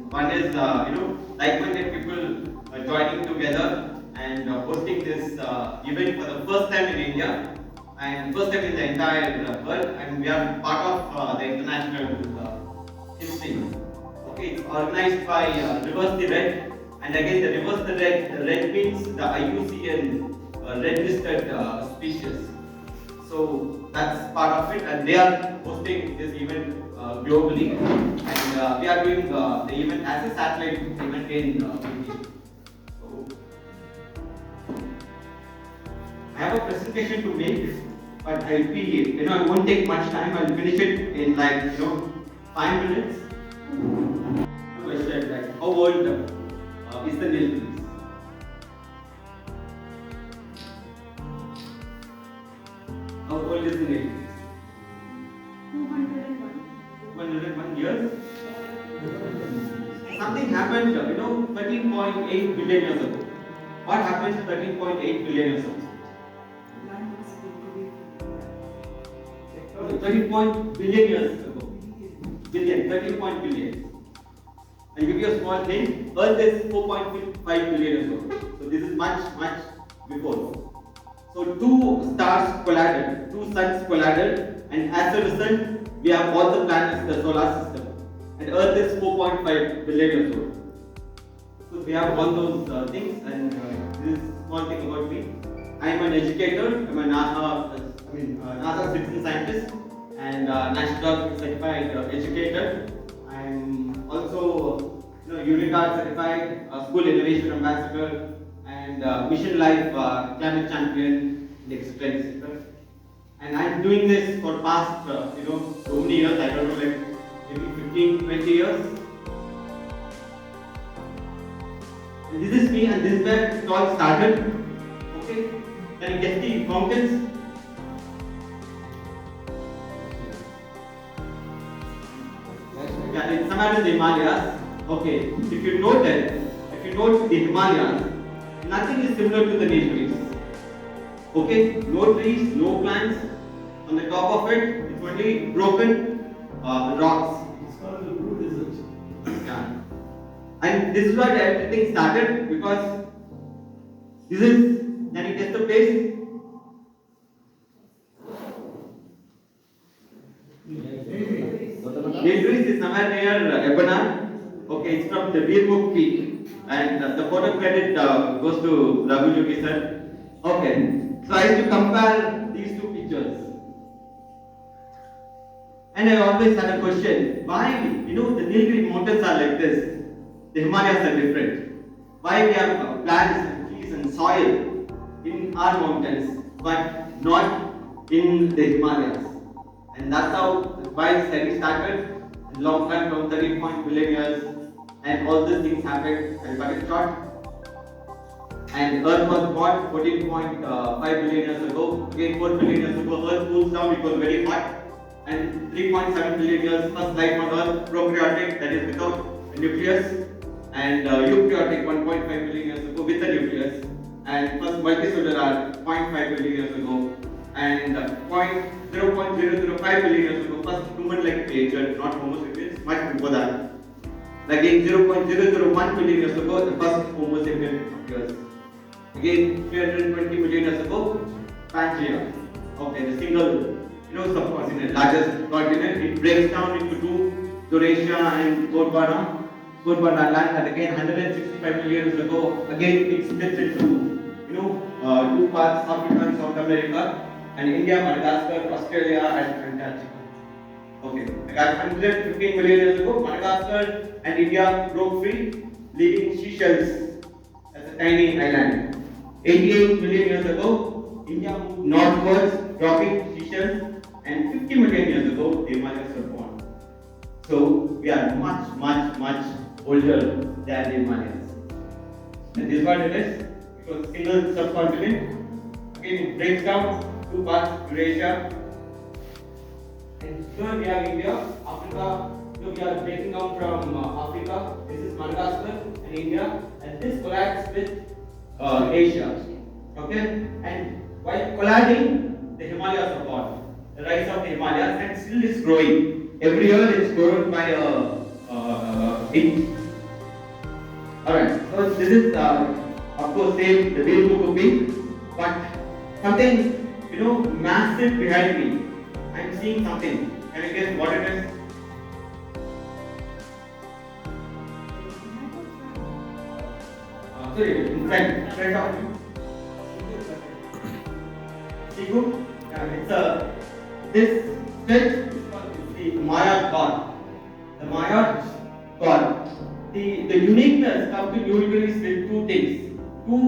One is, like-minded people joining together and hosting this event for the first time in India and first time in the entire world, and we are part of the international history. Okay, it's organized by Reverse the Red, and again the Reverse the Red means the IUCN red listed species. So that's part of it, and they are hosting this event globally, and we are doing the event as a satellite event in Ooty. So I have a presentation to make, but I'll be, it won't take much time. I'll finish it in 5 minutes. Question like, how old is the Nilgiris? How old is the Nilgiris? 201. 201 years. Something happened, 13.8 billion years ago. What happened 13.8 billion years ago? 13 billion years ago. Billion, 13 billion. I'll give you a small hint. Earth is 4.5 billion years old. So this is much before. So two stars collided, two suns collided, and as a result, we have all the planets in the solar system. And Earth is 4.5 billion years old. So we have all those things, and this is one thing about me. I am an educator. I'm a NASA citizen scientist and national certified educator. I'm also Unicard certified school innovation ambassador and Mission Life climate champion, etc. And I'm doing this for past so many years. I don't know, like maybe 15, 20 years. And this is me, and this is where it all started. Okay, can you get the mountains? Yeah, it's somewhere in the Himalayas. Okay, if you note the Himalayas, nothing is similar to the Nilgiris. Okay, no trees, no plants. On the top of it, it's only broken rocks. It's called the blue desert. Yeah. And this is why everything started, because this is, can you guess the place? Nilgiris is somewhere near Ebanar. Okay, it's from the BERU peak, and the photo credit goes to Raghu sir. Okay, so I used to compare these two pictures, and I always had a question: why, the Nilgiri mountains are like this, the Himalayas are different? Why we have plants and trees and soil in our mountains, but not in the Himalayas? And that's how why the study started. Long time from 13 billion years, and all these things happened. I'll cut it short. And Earth was born 14.5 billion years ago. Again, 4 billion years ago, Earth cools down. It was very hot. And 3.7 billion years, first life on Earth, prokaryotic, that is without a nucleus, and eukaryotic 1.5 billion years ago with a nucleus, and first multicellular 0.5 billion years ago, and 0.005 billion years ago, first human-like creature, not Homo sapiens, much before that. Again, 0.001 billion years ago, the first Homo sapien appears. Again, 320 million years ago, Pangea. Okay, the single, subcontinent, largest continent. It breaks down into two, Eurasia and Gondwana. Gondwana land, and again 165 million years ago, again it splits into, two parts, Africa and South America, and India, Madagascar, Australia, and Antarctica. Okay, like 115 million years ago, Madagascar and India broke free, leaving Seychelles as a tiny island. 88 million years ago, India moved northwards, dropping Seychelles, and 50 million years ago, the Himalayas were born. So we are much older than the Himalayas. And this is what it is. It was a single subcontinent. Again, it breaks down two parts, Eurasia. And here we have India, Africa. Here we are breaking down from Africa. This is Madagascar and India, and this collapsed with Asia. Okay, and while colliding, the Himalayas are born. The rise of the Himalayas, and still is growing. Every year it's grown by 8. Alright, so this is of course same the way to cooking, but something massive behind me. I'm seeing something. Can you guess what it is? Sorry, in front of you. Sigu? Yeah, it's this sketch is called the Maya god. The Maya god. The uniqueness comes to Nilgiri with two things. Two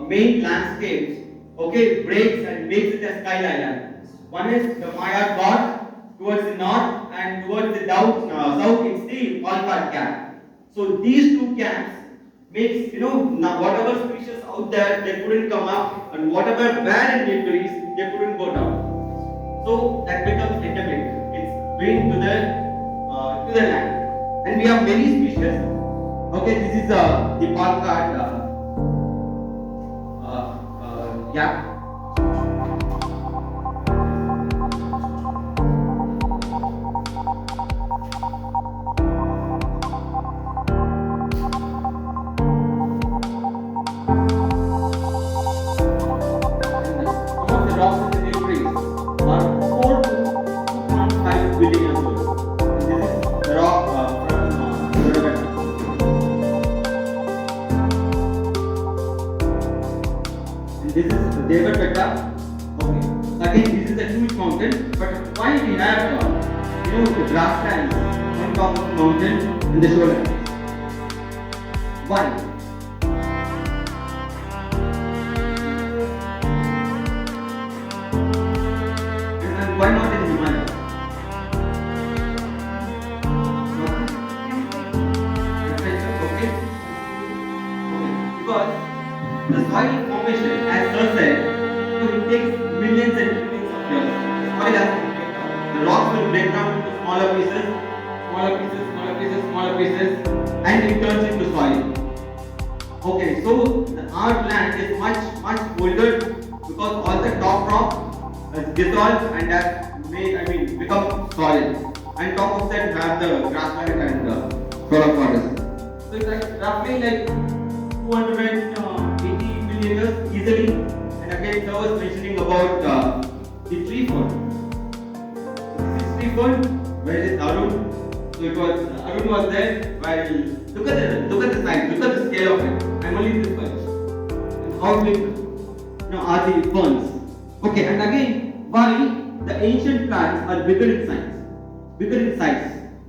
main landscapes, okay, breaks and makes it a skyline. One is the Maya god towards the north, and towards the south it's the Walcott Gap. So these two gaps makes whatever species out there they couldn't come up, and whatever were in Nilgiris they couldn't go down. So that becomes endemic. It's bring to the land, and we have many species. Okay, this is the Walcott gap. This is the Devapeta. Okay. Again, this is a huge mountain, but why we have the grasslands on top of the mountain and the shoreline? Why? And why not in Himalaya? Okay. Because the soil formation, as Sir said, it takes millions and millions of years. Soil has to break down. The rocks will break down into smaller pieces, and it turns into soil. Okay, so our land is much older because all the top rock has dissolved and has become soil. And top of that have the grassland and soil forest. So it's like roughly like 280 million years easily. And again, I was mentioning about the tree fern. This is tree fern. Where is Arun? So it was Arun was there. While look at the size, look at the scale of it. I'm only this much. And how big are the ferns? Okay, and again, why the ancient plants are bigger in size,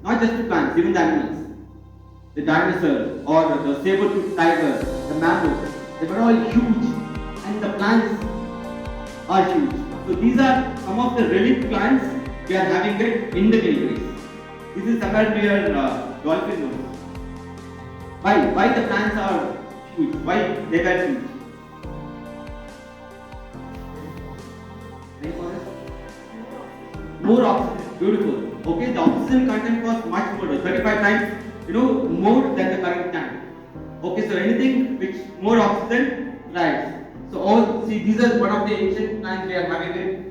not just the plants, even the animals. The dinosaur or the saber-toothed tiger, the mammoth, they were all huge, and the plants are huge. So these are some of the relic plants we are having it in the Nilgiris. This is somewhere near dolphin nose. Why the plants are huge? Why they were huge? More oxygen, beautiful. Okay, the oxygen content was much more, 35 times, more than the current tank. Okay, so anything which more oxygen, right? So these are one of the ancient plants we are having it.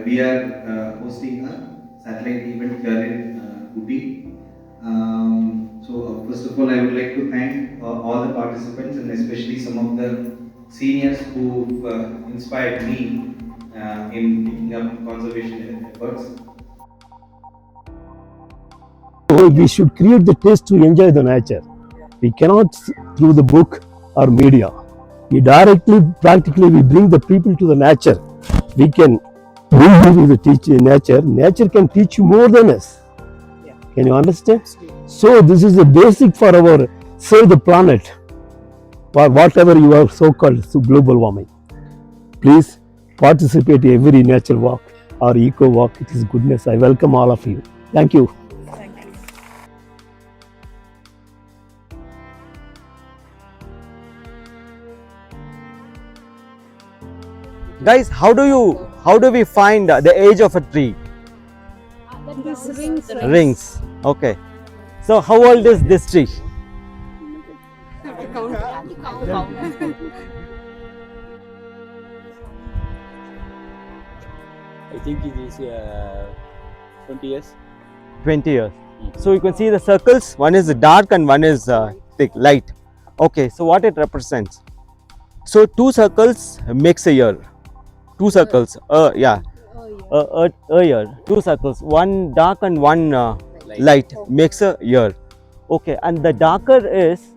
We are hosting a satellite event here in Ooty. So first of all, I would like to thank all the participants and especially some of the seniors who inspired me in picking up conservation efforts. So we should create the taste to enjoy the nature. We cannot through the book or media. We practically bring the people to the nature. We can bring you to teach nature. Nature can teach you more than us. Can you understand? So this is the basic for our save the planet, or whatever you are so-called global warming. Please participate in every nature walk or eco walk. It is goodness. I welcome all of you. Thank you. Guys, how do how do we find the age of a tree? This rings. Rings. Okay. So how old is this tree? I think it is 20 years. 20 years. So you can see the circles, one is dark and one is thick, light. Okay, so what it represents? So two circles makes a year. Two circles, yeah, a year. Two circles, one dark and one light makes a year. Okay, and the darker is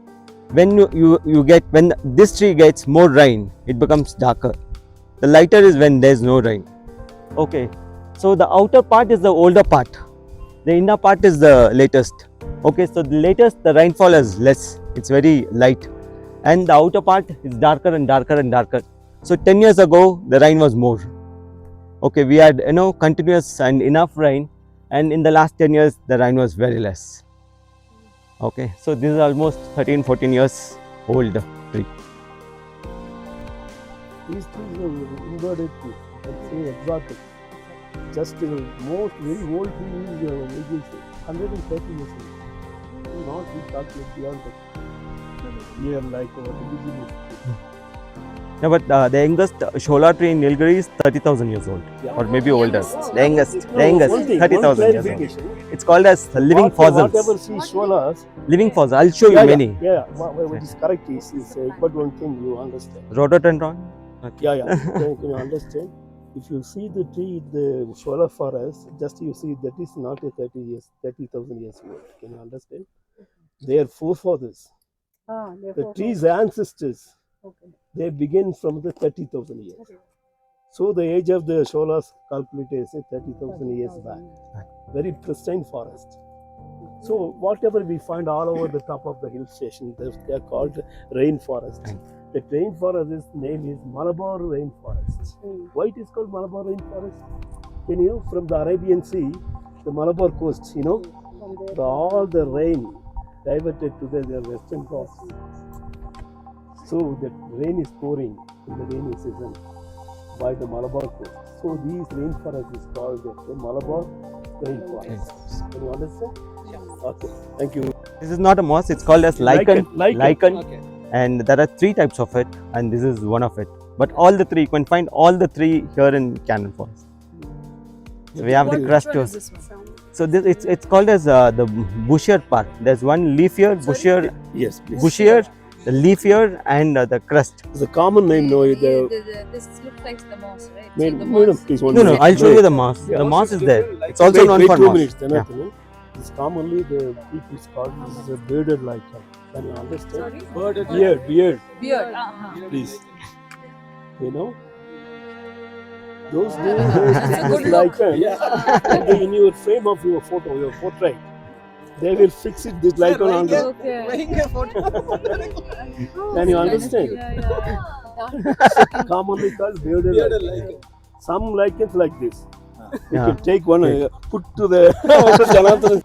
when you get, when this tree gets more rain, it becomes darker. The lighter is when there is no rain. Okay, so the outer part is the older part. The inner part is the latest. Okay, so the latest, the rainfall is less. It's very light. And the outer part is darker and darker and darker. So 10 years ago, the rain was more. Okay, we had, continuous and enough rain. And in the last 10 years, the rain was very less. Okay, so this is almost 13, 14 years old tree. These trees are inverted trees, let's say exotic. Just the most very old tree is 130 years old. Not we calculate beyond that. Here like indigenous trees. Yeah, but the youngest Shola tree in Nilgiri is 30,000 years old, Yeah. or maybe older. The youngest, One thing, 30,000 years old. clarification. It's called as living Whatever fossils. see sholas, Living fossils. I'll show you many. Yeah, what is correct is but one thing you understand. Rhododendron. Yeah. Can you understand? If you see the tree, the shola forest, just you see that is not a 30,000 years old. Can you understand? They are forefathers. The tree's ancestors, they begin from the 30,000 years. So the age of the sholas calculated is 30,000 years back. Very pristine forest. So whatever we find all over the top of the hill station, they are called rainforest. The rainforest name is Malabar rainforest. Why it is called Malabar rainforest? Can you, from the Arabian Sea, the Malabar coast, all the rain diverted to the western coast. So the rain is pouring in the rainy season by the Malabar coast. So these rainforests is called the Malabar rainforest. Can you understand? Okay, thank you. This is not a moss, it's called as lichen. Lichen. Okay. And there are 3 types of it, and this is one of it. But all the 3, you can find all the 3 here in Cairn Hill Forest. So we have the crust too. So this it's called as the bushier part. There's one leafier, bushier, Yes, please. bushier, the leafier, and the crust. It's a common name, no? This looks like the moss, right? So the Madam, moss. please, one No, minute. I'll show you the moss. Yeah. The moss is there. Like It's also known wait for 2 moss. minutes. Then Yeah. It's commonly the people called this is a bearded lichen. Can you understand? Sorry? Beard. Beard. Please. Those days, It's a this good look. lichen, in your frame of your photo, your portrait, they will fix it this lichen on the. Okay. Can you understand? Commonly called bearded lichen. Some lichens like this. You Yeah. can take one, put to the Janardhan